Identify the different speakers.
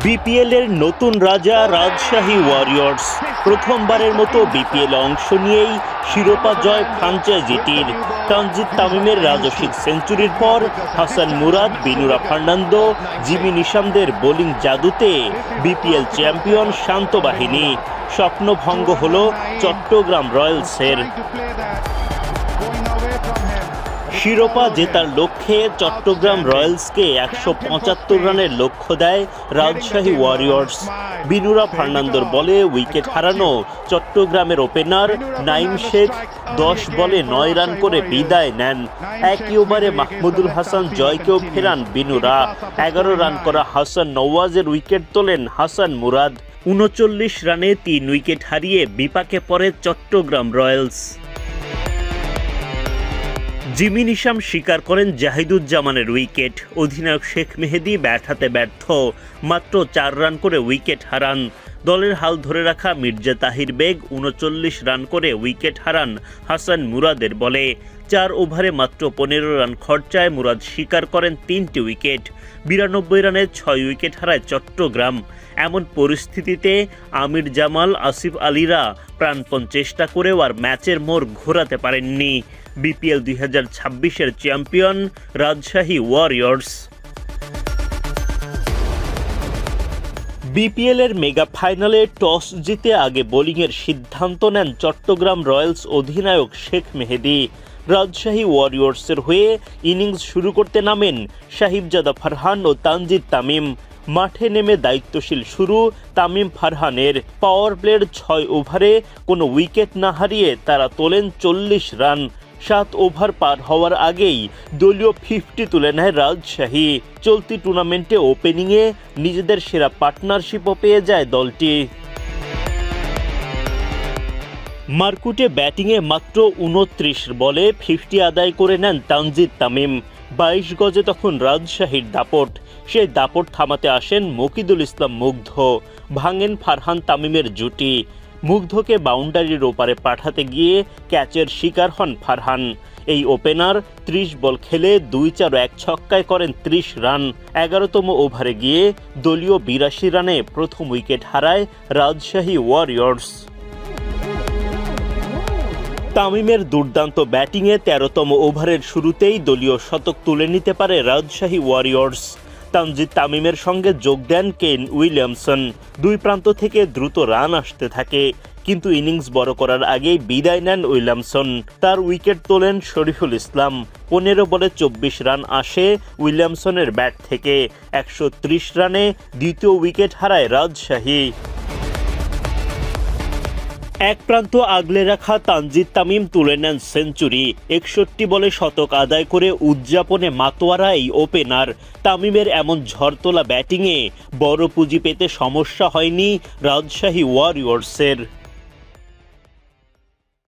Speaker 1: BPL এর নতুন রাজা রাজশাহী ওয়ারিয়র্স প্রথমবারের মতো বিপিএল অংশ নিয়েই শিরোপা জয় ফ্রাঞ্চাইজিটির। তানজিদ তামিমের রাজস্বিক সেঞ্চুরির পর হাসান মুরাদ, বিনুরা ফার্নান্দো, জিমি নিশামদের বোলিং জাদুতে বিপিএল চ্যাম্পিয়ন শান্ত বাহিনী। স্বপ্নভঙ্গ হল চট্টগ্রাম রয়্যালসের। শিরোপা জেতার লক্ষ্যে চট্টগ্রাম রয়্যালসকে 175 রানের লক্ষ্য দেয় রাজশাহী ওয়ারিয়র্স। বিনুরা ফার্নান্দোর বলে উইকেট হারানো চট্টগ্রামের ওপেনার নাইম শেখ 10 বলে 9 রান করে বিদায় নেন। একই ওভারে মাহমুদুল হাসান জয়কেও ফেরান বিনুরা। 11 রান করা হাসান নওয়াজের উইকেট তোলেন হাসান মুরাদ। 39 রানে 3 উইকেট হারিয়ে বিপাকে পড়ে চট্টগ্রাম রয়্যালস। জিমি নিশাম স্বীকার করেন জাহিদুজ্জামানের উইকেট। অধিনায়ক শেখ মেহেদী ব্যাট হাতে ব্যর্থ, মাত্র 4 রান করে উইকেট হারান। দলের হাল ধরে রাখা মির্জা তাহির বেগ 39 রান করে উইকেট হারান হাসান মুরাদের বলে। 4 ওভারে মাত্র 15 রান খরচায় মুরাদ শিকার করেন 3টি উইকেট। 92 রানে 6 উইকেট হারায় চট্টগ্রাম। এমন পরিস্থিতিতে আমির জামাল, আসিফ আলীরা প্রাণপণ চেষ্টা করেও আর ম্যাচের মোড় ঘোরাতে পারেননি। বিপিএল 2026-এর চ্যাম্পিয়ন রাজশাহী ওয়ারিয়র্স। বিপিএল-এর মেগা ফাইনালে টস জিতে আগে বোলিংয়ের সিদ্ধান্ত নেন চট্টগ্রাম রয়্যালস অধিনায়ক শেখ মেহেদী। রাজশাহী ওয়ারিয়র্সের হয়ে ইনিংস শুরু করতে নামেন সাহিবজাদা ফারহান ও তানজিদ তামিম। মাঠে নেমে দায়িত্বশীল শুরু তামিম ফারহানের। পাওয়ার প্লের 6 ওভারে কোনো উইকেট না হারিয়ে তারা তোলেন 40 রান। 7 ওভার পার হওয়ার আগেই দলীয় 50 তুলে নেয় রাজশাহী। চলতি টুর্নামেন্টে ওপেনিংয়ে নিজেদের সেরা পার্টনারশিপও পেয়ে যায় দলটি। মারকুটে ব্যাটিংয়ে মাত্র 29 বলে 50 আদায় করে নেন তানজিদ তামিম। 22 গজে তখন রাজশাহীর দাপট। সেই দাপট থামাতে আসেন মকিদুল ইসলাম মুগ্ধ। ভাঙেন ফারহান তামিমের জুটি। মুগ্ধকে বাউন্ডারির ওপারে পাঠাতে গিয়ে ক্যাচের শিকার হন ফারহান। এই ওপেনার 30 বল খেলে 2-4 ও 1 ছক্কায় করেন 30 রান। 11তম ওভারে গিয়ে দলীয় 82 রানে প্রথম উইকেট হারায় রাজশাহী ওয়ারিয়র্স। তামিমের দুর্দান্ত ব্যাটিংয়ে 13তম ওভারের শুরুতেই দলীয় শতক তুলে নিতে পারে রাজশাহী ওয়ারিয়র্স। তানজিদ তামিমের সঙ্গে যোগ দেন কেন উইলিয়ামসন। 2 প্রান্ত থেকে দ্রুত রান আসতে থাকে, কিন্তু ইনিংস বড় করার আগেই বিদায় নেন উইলিয়ামসন। তার উইকেট তোলেন শরীফুল ইসলাম। 15 বলে 24 রান আসে উইলিয়ামসনের ব্যাট থেকে। 130 রানে দ্বিতীয় উইকেট হারায় রাজশাহী। এক প্রান্ত আগলে রাখা তানজিদ তামিম তুলে নেন সেঞ্চুরি। 61 বলে শতক আদায় করে উদযাপনে মাতোয়ারা এই ওপেনার। তামিমের এমন ঝড় তোলা ব্যাটিংয়ে বড় পুঁজি পেতে সমস্যা হয়নি রাজশাহী ওয়ারিয়র্সের।